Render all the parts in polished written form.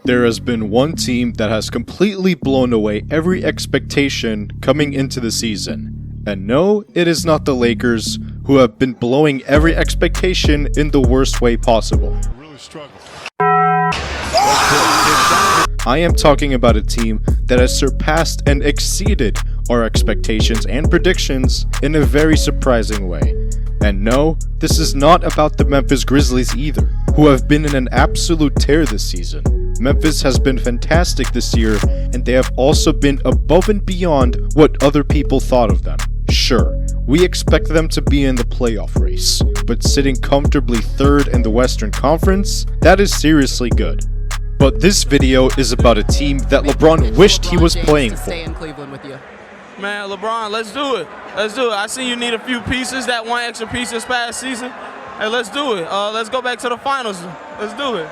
There has been one team that has completely blown away every expectation coming into the season. And no, it is not the Lakers, who have been blowing every expectation in the worst way possible. I am talking about a team that has surpassed and exceeded our expectations and predictions in a very surprising way. And no, this is not about the Memphis Grizzlies either, who have been in an absolute tear this season. Memphis has been fantastic this year, and they have also been above and beyond what other people thought of them. Sure, we expect them to be in the playoff race, but sitting comfortably third in the Western Conference, that is seriously good. But this video is about a team that LeBron wished he was playing for. Man, LeBron, let's do it. Let's do it. I see you need a few pieces, that one extra piece this past season. Hey, let's do it. Let's go back to the finals. Let's do it.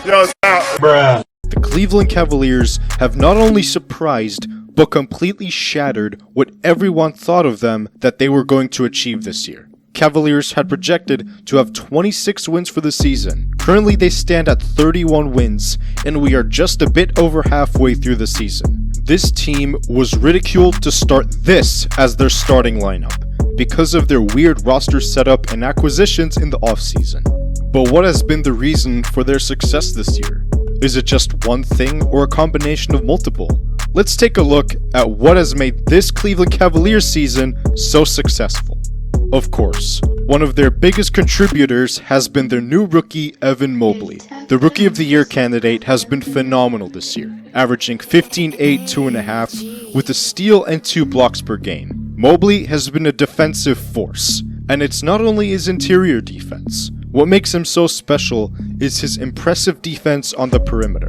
Yo, stop. Bruh. The Cleveland Cavaliers have not only surprised, but completely shattered what everyone thought of them that they were going to achieve this year. Cavaliers had projected to have 26 wins for the season. Currently they stand at 31 wins, and we are just a bit over halfway through the season. This team was ridiculed to start this as their starting lineup, because of their weird roster setup and acquisitions in the offseason. But what has been the reason for their success this year? Is it just one thing or a combination of multiple? Let's take a look at what has made this Cleveland Cavaliers season so successful. Of course, one of their biggest contributors has been their new rookie, Evan Mobley. The Rookie of the Year candidate has been phenomenal this year, averaging 15, 8, 2.5, with a steal and 2 blocks per game. Mobley has been a defensive force, and it's not only his interior defense. What makes him so special is his impressive defense on the perimeter.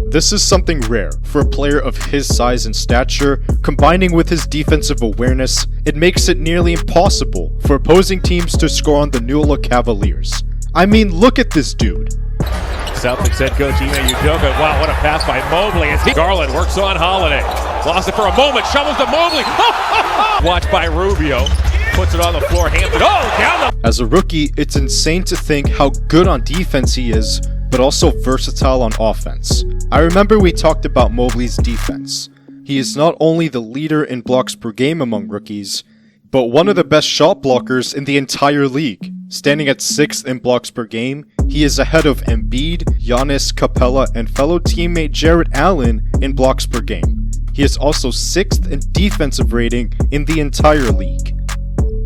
This is something rare for a player of his size and stature. Combining with his defensive awareness, it makes it nearly impossible for opposing teams to score on the New York Cavaliers. I mean, look at this dude. Celtics head coach Ime Udoka. Wow, what a pass by Mobley as Garland works on Holiday. Lost it for a moment, shovels to Mobley. Watched by Rubio. Puts it on the floor, Hampton. Oh, down the... As a rookie, it's insane to think how good on defense he is, but also versatile on offense. I remember we talked about Mobley's defense. He is not only the leader in blocks per game among rookies, but one of the best shot blockers in the entire league. Standing at 6th in blocks per game, he is ahead of Embiid, Giannis, Capella, and fellow teammate Jarrett Allen in blocks per game. He is also 6th in defensive rating in the entire league.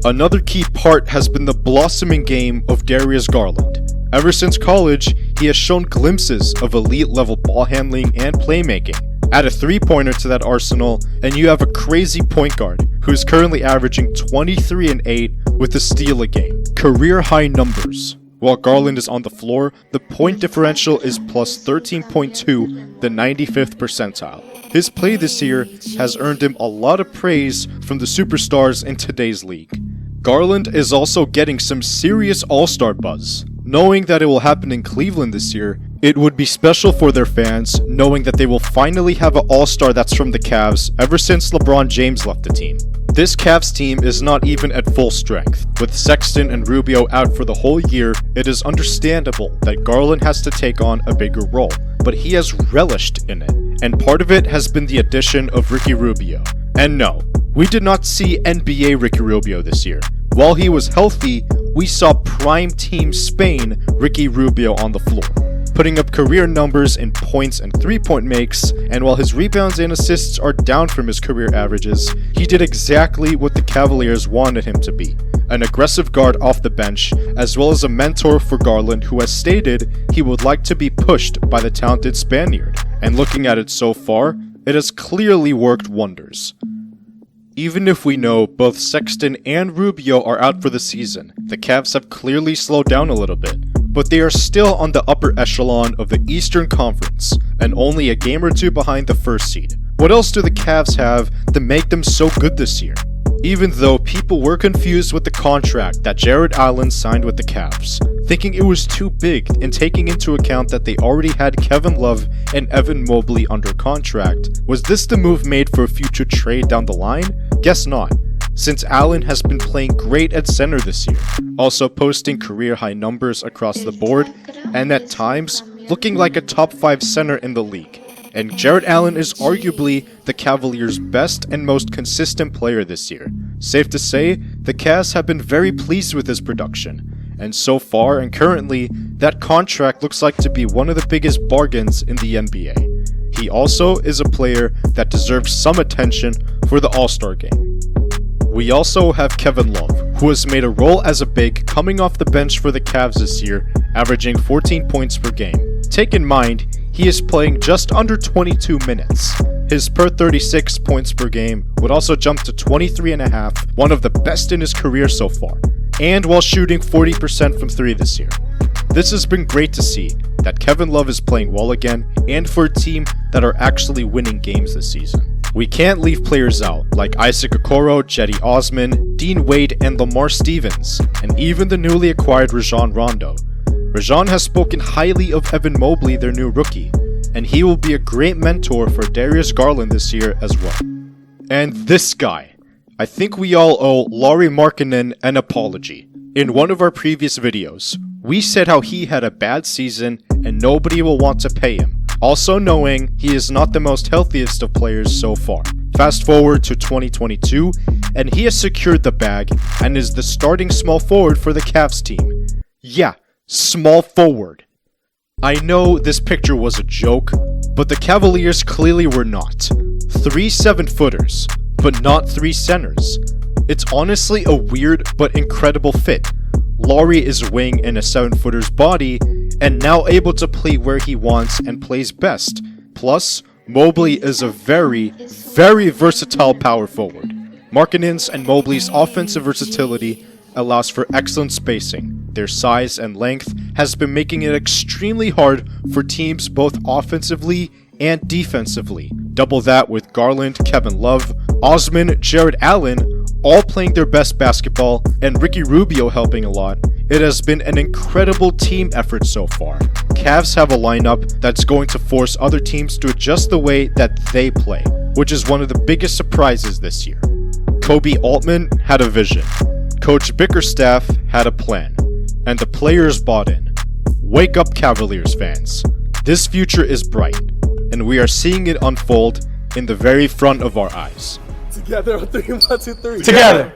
Another key part has been the blossoming game of Darius Garland. Ever since college, he has shown glimpses of elite level ball handling and playmaking. Add a three-pointer to that arsenal, and you have a crazy point guard who is currently averaging 23 and 8 with a steal a game. Career high numbers. While Garland is on the floor, the point differential is plus 13.2, the 95th percentile. His play this year has earned him a lot of praise from the superstars in today's league. Garland is also getting some serious all-star buzz. Knowing that it will happen in Cleveland this year, it would be special for their fans knowing that they will finally have an all-star that's from the Cavs ever since LeBron James left the team. This Cavs team is not even at full strength. With Sexton and Rubio out for the whole year, it is understandable that Garland has to take on a bigger role, but he has relished in it, and part of it has been the addition of Ricky Rubio. And no, we did not see NBA Ricky Rubio this year. While he was healthy, we saw prime team Spain Ricky Rubio on the floor, putting up career numbers in points and three-point makes, and while his rebounds and assists are down from his career averages, he did exactly what the Cavaliers wanted him to be, an aggressive guard off the bench, as well as a mentor for Garland, who has stated he would like to be pushed by the talented Spaniard, and looking at it so far, it has clearly worked wonders. Even if we know both Sexton and Rubio are out for the season, the Cavs have clearly slowed down a little bit, but they are still on the upper echelon of the Eastern Conference, and only a game or two behind the first seed. What else do the Cavs have to make them so good this year? Even though people were confused with the contract that Jarrett Allen signed with the Cavs, thinking it was too big and taking into account that they already had Kevin Love and Evan Mobley under contract, was this the move made for a future trade down the line? Guess not, since Allen has been playing great at center this year, also posting career high numbers across the board, and at times looking like a top 5 center in the league. And Jarrett Allen is arguably the Cavaliers' best and most consistent player this year. Safe to say, the Cavs have been very pleased with his production. And so far and currently, that contract looks like to be one of the biggest bargains in the NBA. He also is a player that deserves some attention for the All-Star game. We also have Kevin Love, who has made a role as a big coming off the bench for the Cavs this year, averaging 14 points per game. Take in mind, he is playing just under 22 minutes. His per 36 points per game would also jump to 23.5, one of the best in his career so far, and while shooting 40% from 3 this year. This has been great to see, that Kevin Love is playing well again, and for a team that are actually winning games this season. We can't leave players out, like Isaac Okoro, Cedi Osman, Dean Wade, and Lamar Stevens, and even the newly acquired Rajon Rondo. Rajon has spoken highly of Evan Mobley, their new rookie, and he will be a great mentor for Darius Garland this year as well. And this guy. I think we all owe Lauri Markkanen an apology. In one of our previous videos, we said how he had a bad season and nobody will want to pay him, also knowing he is not the most healthiest of players so far. Fast forward to 2022, and he has secured the bag and is the starting small forward for the Cavs team. Yeah, small forward. I know this picture was a joke, but the Cavaliers clearly were not. 3 7-footers, but not 3 centers. It's honestly a weird but incredible fit. Lauri is wing in a 7-footer's body, and now able to play where he wants and plays best. Plus, Mobley is a very, very versatile power forward. Markkanen's and Mobley's offensive versatility allows for excellent spacing. Their size and length has been making it extremely hard for teams both offensively and defensively. Double that with Garland, Kevin Love, Osman, Jarrett Allen, all playing their best basketball, and Ricky Rubio helping a lot. It has been an incredible team effort so far. Cavs have a lineup that's going to force other teams to adjust the way that they play, which is one of the biggest surprises this year. Kobe Altman had a vision. Coach Bickerstaff had a plan, and the players bought in. Wake up, Cavaliers fans. This future is bright, and we are seeing it unfold in the very front of our eyes. Together on 3, 1, 2, 3. Together.